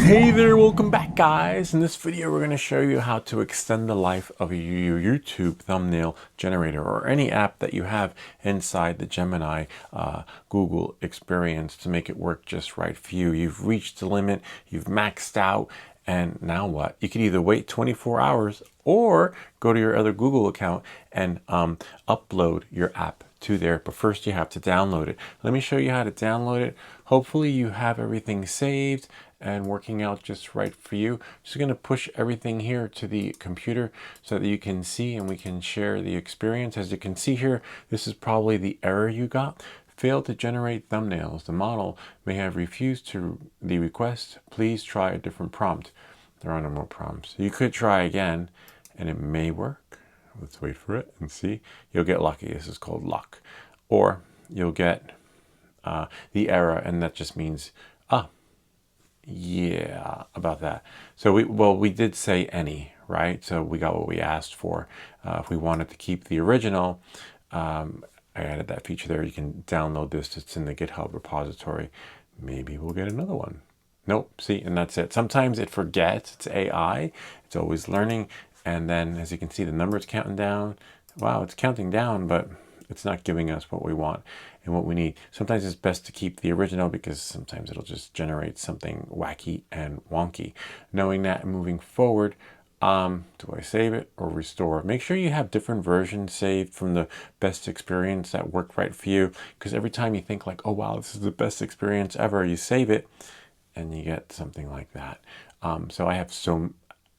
Hey there, welcome back guys. In this video we're going to show you how to extend the life of your YouTube thumbnail generator or any app that you have inside the Gemini Google experience to make it work just right for you. You've reached the limit, you've maxed out, and now what? You could either wait 24 hours or go to your other Google account and upload your app to there, but first you have to download it. Let me show you how to download it. Hopefully you have everything saved and working out just right for you. Just going to push everything here to the computer so that you can see and we can share the experience. As you can see here, this is probably the error you got. Failed to generate thumbnails. The model may have refused to the request. Please try a different prompt. There are no more prompts. You could try again and it may work. Let's wait for it and see. You'll get lucky. This is called luck. Or you'll get the error, and that just means, yeah, about that. So we did say any, right? So we got what we asked for. If we wanted to keep the original, I added that feature there. You can download this. It's in the GitHub repository. Maybe we'll get another one. Nope, see, and that's it. Sometimes it forgets. It's AI. It's always learning. And then, as you can see, the number's counting down. Wow, it's counting down, but it's not giving us what we want and what we need. Sometimes it's best to keep the original because sometimes it'll just generate something wacky and wonky. Knowing that and moving forward, do I save it or restore? Make sure you have different versions saved from the best experience that worked right for you, because every time you think like, oh wow, this is the best experience ever, you save it and you get something like that. So I have so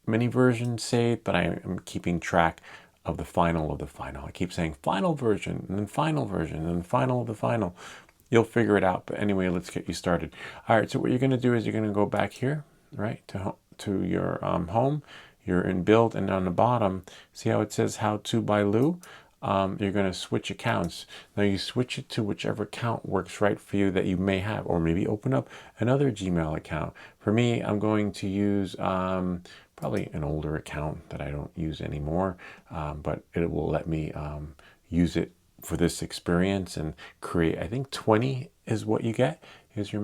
many versions saved, but I am keeping track of the final of the final. I keep saying final version and then final version and then final of the final. You'll figure it out. But anyway, let's get you started. All right, so what you're going to do is you're going to go back here, right, to your home. You're in build, and on the bottom, see how it says how to by Lou? You're going to switch accounts. Now you switch it to whichever account works right for you that you may have, or maybe open up another Gmail account. For me, I'm going to use probably an older account that I don't use anymore, but it will let me use it for this experience and create, I think 20 is what you get. Here's your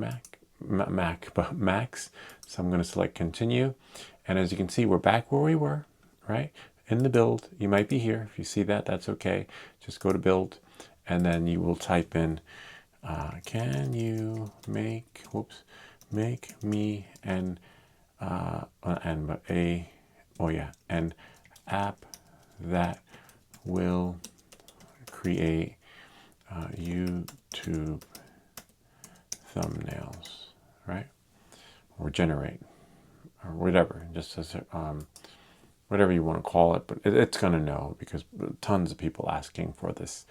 but max. So I'm going to select continue. And as you can see, we're back where we were, right? In the build. You might be here. If you see that, that's okay. Just go to build, and then you will type in, can you make me an an app that will create YouTube thumbnails, right? Or generate, or whatever, just as whatever you want to call it, but it's going to know because tons of people asking for this.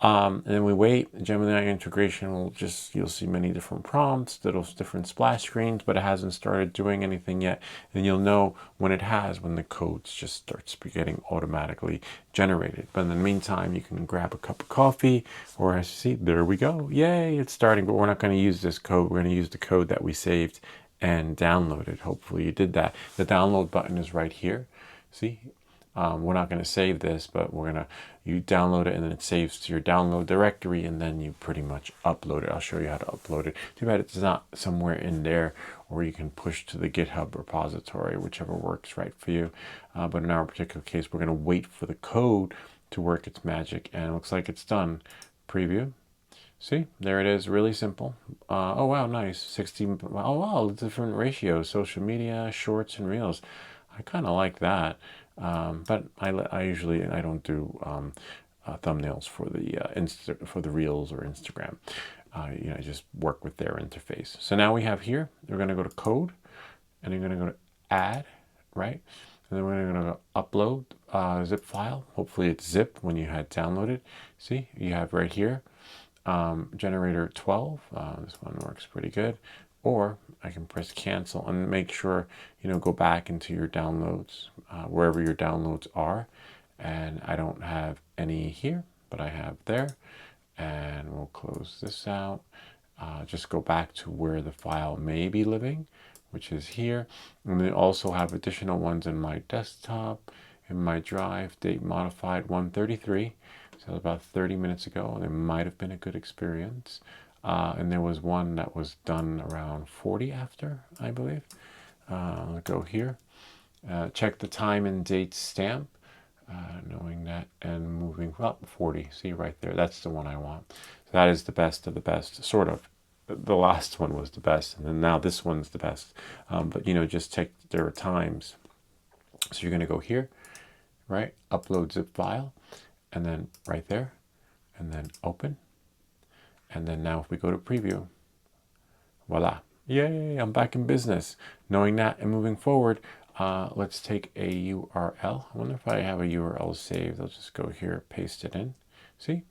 And then we wait. Gemini integration will you'll see many different prompts, different splash screens, but it hasn't started doing anything yet. And you'll know when it has, when the code just starts getting automatically generated. But in the meantime, you can grab a cup of coffee, or as you see, there we go. Yay, it's starting, but we're not going to use this code. We're going to use the code that we saved and downloaded. Hopefully you did that. The download button is right here. See? We're not going to save this, but you download it and then it saves to your download directory, and then you pretty much upload it. I'll show you how to upload it. Too bad it's not somewhere in there, or you can push to the GitHub repository, whichever works right for you. But in our particular case, we're going to wait for the code to work its magic, and it looks like it's done. Preview. See, there it is, really simple. Oh wow, nice. 16, oh wow, different ratios, social media, shorts, and reels. I kind of like that. But I usually don't do thumbnails for the Reels or Instagram. I just work with their interface. So now we have here, we're going to go to code, and you're going to go to add, right? And then we're going to go upload zip file. Hopefully it's zip when you had downloaded. See, you have right here, generator 12. This one works pretty good. Or I can press cancel and make sure, go back into your downloads, wherever your downloads are. And I don't have any here, but I have there. And we'll close this out. Just go back to where the file may be living, which is here. And then also have additional ones in my desktop, in my drive, date modified 133. So about 30 minutes ago. It might have been a good experience. And there was one that was done around 40 after, I believe. Go here, check the time and date stamp, knowing that, and moving up 40. See right there, that's the one I want. So that is the best of the best, sort of. The last one was the best, and then now this one's the best. But just check their times. So you're going to go here, right? Upload zip file, and then right there, and then open. And then now if we go to preview, voila. Yay, I'm back in business. Knowing that and moving forward, let's take a URL. I wonder if I have a URL saved. I'll just go here, paste it in. See?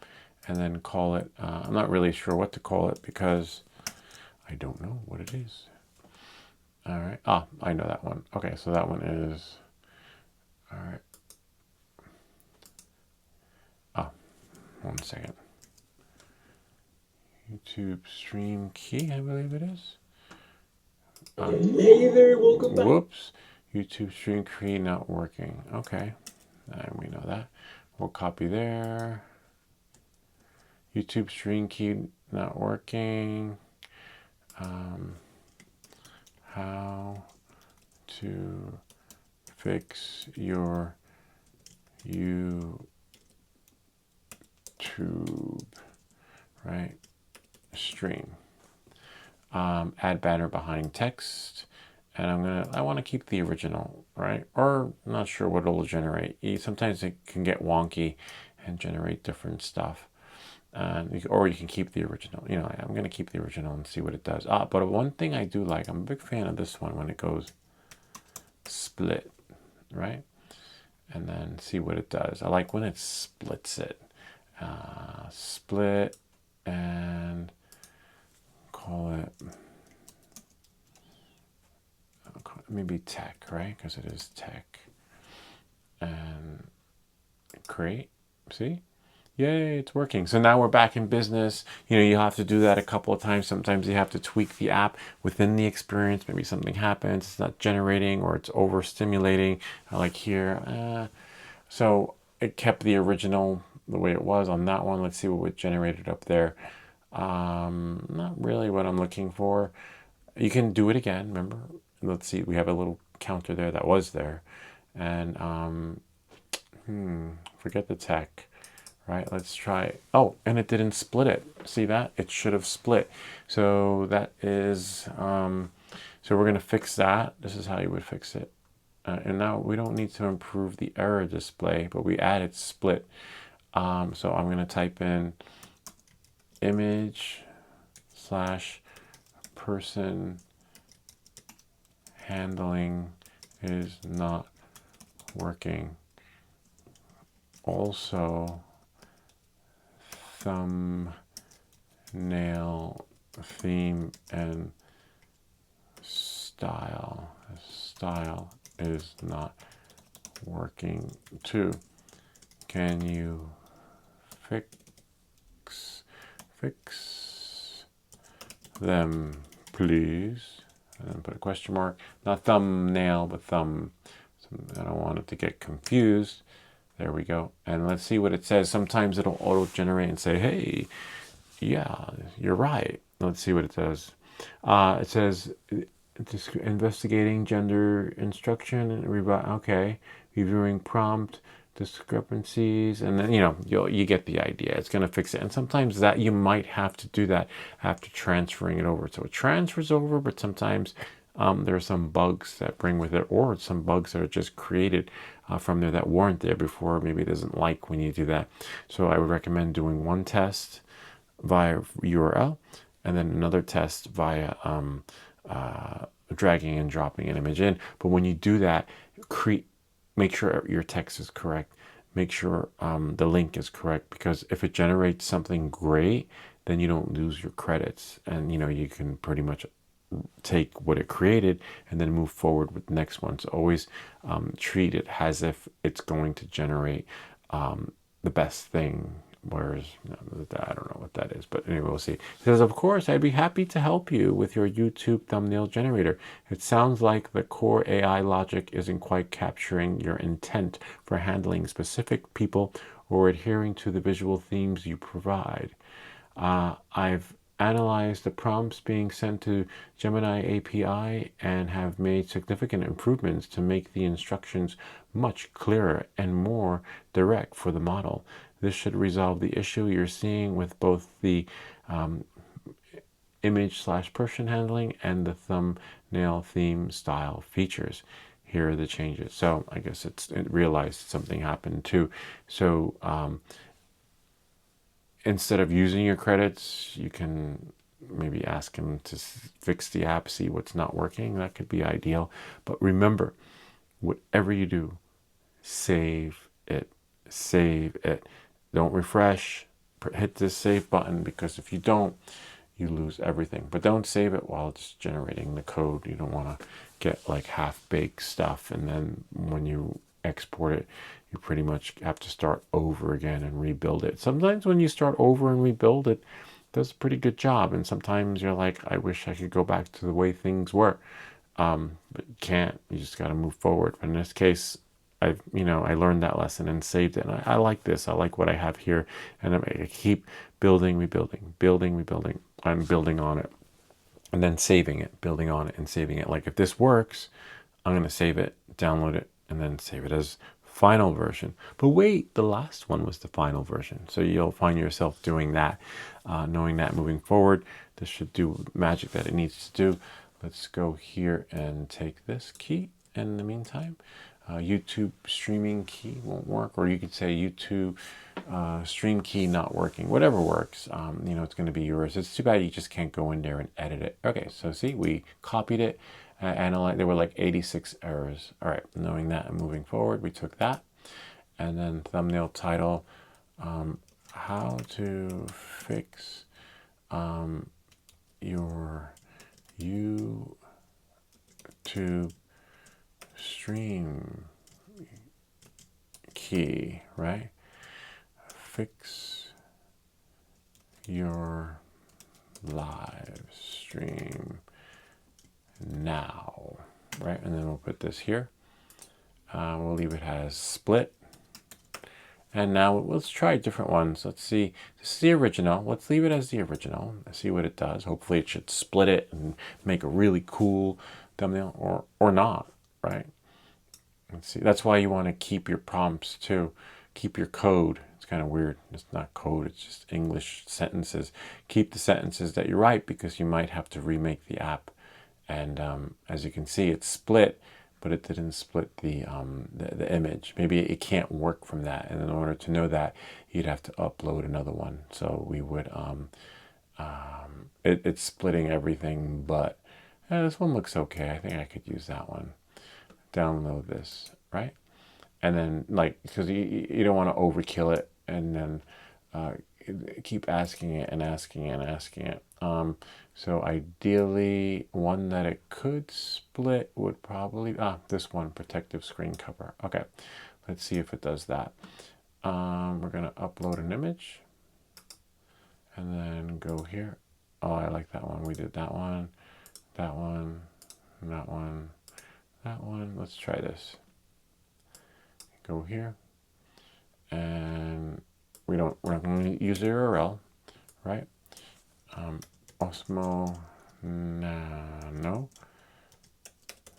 And then call it, I'm not really sure what to call it because I don't know what it is. All right. I know that one. Okay, so that one is, all right. One second. YouTube stream key, I believe it is. Hey there, welcome back. Whoops. YouTube stream key not working. Okay. We know that. We'll copy there. YouTube stream key not working. How to fix your YouTube, right? Stream. Add banner behind text, and I want to keep the original, right? Or I'm not sure what it'll generate. Sometimes it can get wonky and generate different stuff. Or you can keep the original. I'm going to keep the original and see what it does. But one thing I do like, I'm a big fan of this one when it goes split, right? And then see what it does. I like when it splits it. Split and call it maybe tech, right? Because it is tech. And create. See? Yay, it's working. So now we're back in business. You have to do that a couple of times. Sometimes you have to tweak the app within the experience. Maybe something happens, it's not generating, or it's overstimulating, like here. So it kept the original the way it was on that one. Let's see what it generated up there. Not really what I'm looking for. You can do it again, remember? Let's see, we have a little counter there that was there. And forget the tech. Right, let's try. Oh, and it didn't split it. See that? It should have split. So that is, so we're going to fix that. This is how you would fix it. And now we don't need to improve the error display, but we added split. So I'm going to type in image/person handling is not working. Also, thumbnail theme and style is not working too. Can you fix them, please? And then put a question mark. Not thumbnail, but thumb. So I don't want it to get confused. There we go. And let's see what it says. Sometimes it'll auto-generate and say, hey, yeah, you're right. Let's see what it does. It says, investigating gender instruction. Okay. Reviewing prompt discrepancies. And then, you get the idea. It's going to fix it. And sometimes that you might have to do that after transferring it over. So it transfers over, but sometimes there are some bugs that bring with it, or some bugs that are just created from there that weren't there before. Maybe it doesn't like when you do that. So I would recommend doing one test via URL and then another test via dragging and dropping an image in. But when you do that, make sure your text is correct. Make sure the link is correct, because if it generates something great, then you don't lose your credits, and you can pretty much take what it created and then move forward with the next one. So always treat it as if it's going to generate the best thing. Whereas, I don't know what that is, but anyway, we'll see. It says, of course, I'd be happy to help you with your YouTube thumbnail generator. It sounds like the core AI logic isn't quite capturing your intent for handling specific people or adhering to the visual themes you provide. I've analyzed the prompts being sent to Gemini API and have made significant improvements to make the instructions much clearer and more direct for the model. This should resolve the issue you're seeing with both the image/person handling and the thumbnail theme style features. Here are the changes. So I guess it realized something happened too. So instead of using your credits, you can maybe ask him to fix the app, see what's not working. That could be ideal. But remember, whatever you do, save it. Save it. Don't refresh. Hit this save button, because if you don't, you lose everything. But don't save it while it's generating the code. You don't want to get like half-baked stuff, and then when you export it, you pretty much have to start over again and rebuild it. Sometimes when you start over and rebuild it, does a pretty good job, and sometimes you're like, I wish I could go back to the way things were, but you can't. You just got to move forward. But in this case, I learned that lesson and saved it. And I like this. I like what I have here, and I keep building, rebuilding, building, rebuilding. I'm building on it, and then saving it, building on it, and saving it. Like if this works, I'm going to save it, download it, and then save it as final version. But wait, the last one was the final version. So you'll find yourself doing that, knowing that moving forward. This should do magic that it needs to do. Let's go here and take this key in the meantime. YouTube streaming key won't work, or you could say YouTube stream key not working. Whatever works, it's going to be yours. It's too bad you just can't go in there and edit it. Okay, so see, we copied it, analyzed. There were like 86 errors. All right, knowing that and moving forward, we took that, and then thumbnail title, how to fix your YouTube stream key, right? Fix your live stream now, right? And then we'll put this here. We'll leave it as split. And now let's try different ones. Let's see. This is the original. Let's leave it as the original. Let's see what it does. Hopefully it should split it and make a really cool thumbnail, or not, right? Let's see. That's why you want to keep your prompts too. Keep your code. It's kind of weird. It's not code. It's just English sentences. Keep the sentences that you write, because you might have to remake the app. And as you can see, it's split, but it didn't split the image. Maybe it can't work from that. And in order to know that, you'd have to upload another one. So we would, it's splitting everything, but this one looks okay. I think I could use that one. Download this, right? And then, like, because you don't want to overkill it, and then keep asking it and asking it and asking it. So ideally, one that it could split would probably, this one, protective screen cover. Okay, let's see if it does that. We're going to upload an image, and then go here. Oh, I like that one. We did that one, that one, that one, that one. Let's try this. Go here, and we're not going to use the URL, right? Osmo Nano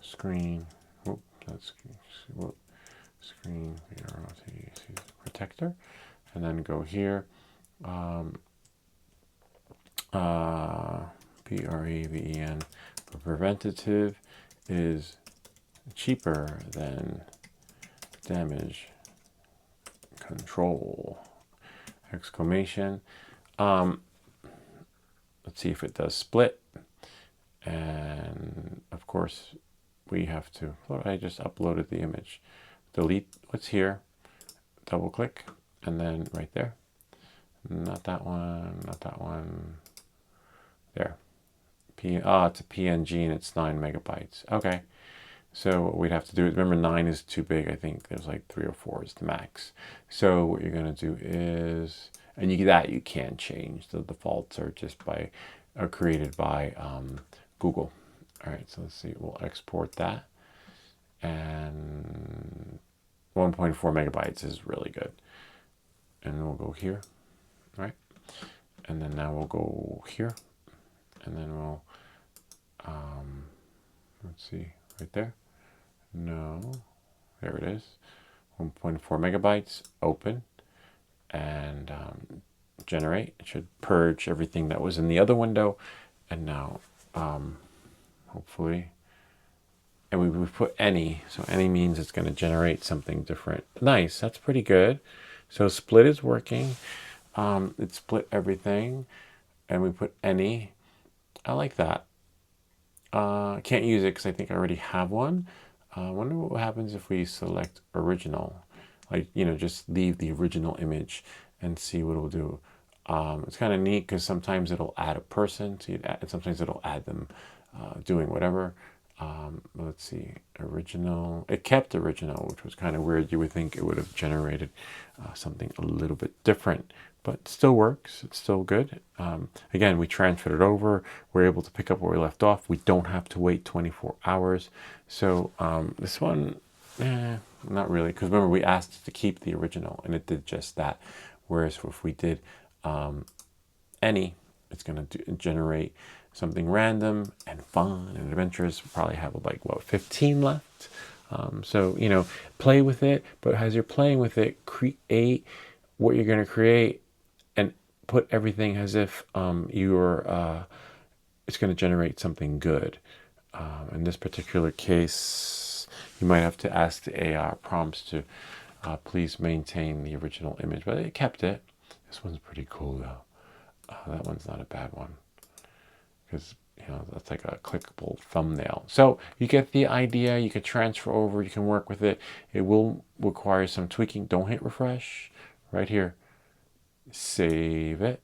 screen. Whoop, that's screen protector, and then go here. PREVEN. The preventative is cheaper than damage control! Exclamation. Let's see if it does split. And of course, we have to. I just uploaded the image. Delete what's here. Double click, and then right there. Not that one. Not that one. There. It's a PNG and it's 9 megabytes. Okay. So what we'd have to do is, remember 9 is too big. I think there's like 3 or 4 is the max. So what you're going to do is, and you can change. The defaults are just created by Google. All right, so let's see. We'll export that. And 1.4 megabytes is really good. And we'll go here, right? And then now we'll go here. and then we'll, let's see, right there. No, there it is. 1.4 megabytes, open, and generate. It should purge everything that was in the other window. And now, hopefully, and we put any, so any means it's going to generate something different. Nice, that's pretty good. So split is working. It split everything, and we put any. I like that. Can't use it because I think I already have one. I wonder what happens if we select original, like, just leave the original image and see what it'll do. It's kind of neat because sometimes it'll add a person, so and sometimes it'll add them doing whatever. Let's see, original. It kept original, which was kind of weird. You would think it would have generated something a little bit different, but still works. It's still good. Again, we transferred it over. We're able to pick up where we left off. We don't have to wait 24 hours. So this one, not really, because remember we asked it to keep the original, and it did just that. Whereas if we did any, it's going to generate something random and fun and adventurous. We'll probably have like, 15 left. So, play with it. But as you're playing with it, create what you're going to create and put everything as if it's going to generate something good. In this particular case, you might have to ask the AI prompts to please maintain the original image, but it kept it. This one's pretty cool though. That one's not a bad one because that's like a clickable thumbnail. So you get the idea. You can transfer over. You can work with it. It will require some tweaking. Don't hit refresh. Right here. Save it.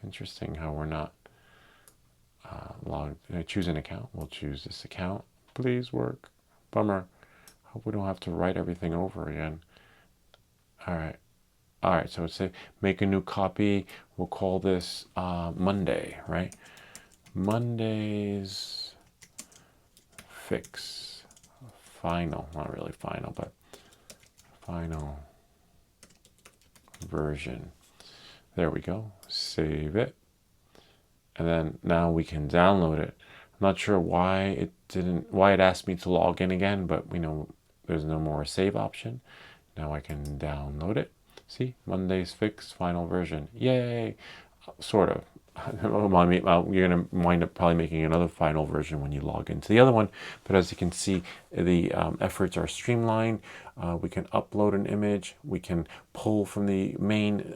Interesting how we're not logged. Choose an account. We'll choose this account. Please work. Bummer. Hope we don't have to write everything over again. All right, so let's say make a new copy. We'll call this Monday, right? Monday's fix. Final, not really final, but final version. There we go. Save it. And then now we can download it. I'm not sure why it asked me to log in again, but we know there's no more save option. Now I can download it. See, Monday's fix, final version. Yay! Sort of. You're going to wind up probably making another final version when you log into the other one. But as you can see, the efforts are streamlined. We can upload an image. We can pull from the main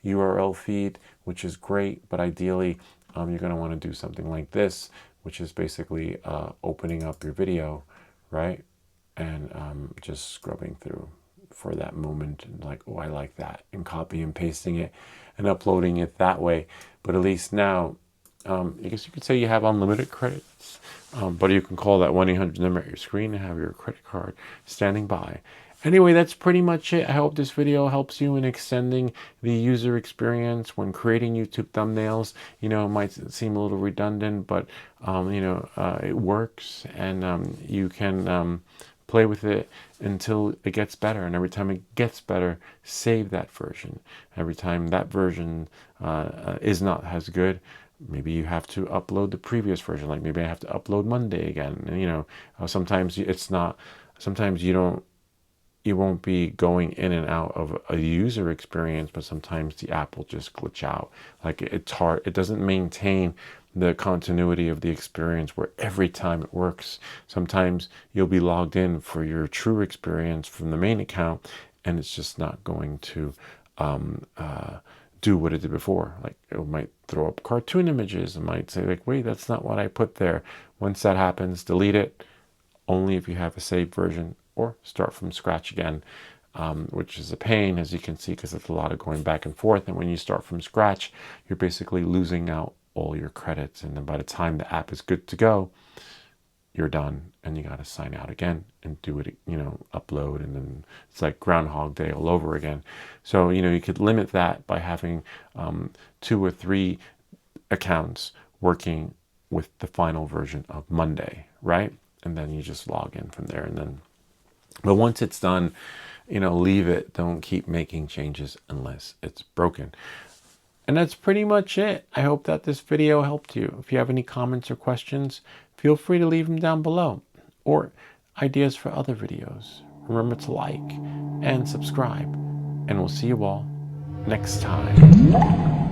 URL feed, which is great. But ideally, you're going to want to do something like this, which is basically opening up your video, right? And just scrubbing through for that moment and like, oh, I like that, and copy and pasting it and uploading it that way. But at least now, I guess you could say you have unlimited credits, but you can call that 1-800 number at your screen and have your credit card standing by. Anyway, that's pretty much it. I hope this video helps you in extending the user experience when creating YouTube thumbnails. It might seem a little redundant, but it works, and you can play with it until it gets better. And every time it gets better, save that version. Every time that version is not as good, maybe you have to upload the previous version. Like maybe I have to upload Monday again. And sometimes it's not. Sometimes you won't be going in and out of a user experience, but sometimes the app will just glitch out. Like it's hard. It doesn't maintain the continuity of the experience where every time it works. Sometimes you'll be logged in for your true experience from the main account, and it's just not going to do what it did before. Like it might throw up cartoon images. It might say like, wait, that's not what I put there. Once that happens, delete it. Only if you have a saved version, or start from scratch again, which is a pain, as you can see, because it's a lot of going back and forth. And when you start from scratch, you're basically losing out all your credits. And then by the time the app is good to go, you're done, and you got to sign out again and do it, upload. And then it's like Groundhog Day all over again. So, you could limit that by having 2 or 3 accounts working with the final version of Monday, right? And then you just log in from there. But once it's done, leave it. Don't keep making changes unless it's broken. And that's pretty much it. I hope that this video helped you. If you have any comments or questions, feel free to leave them down below, or ideas for other videos. Remember to like and subscribe, and we'll see you all next time.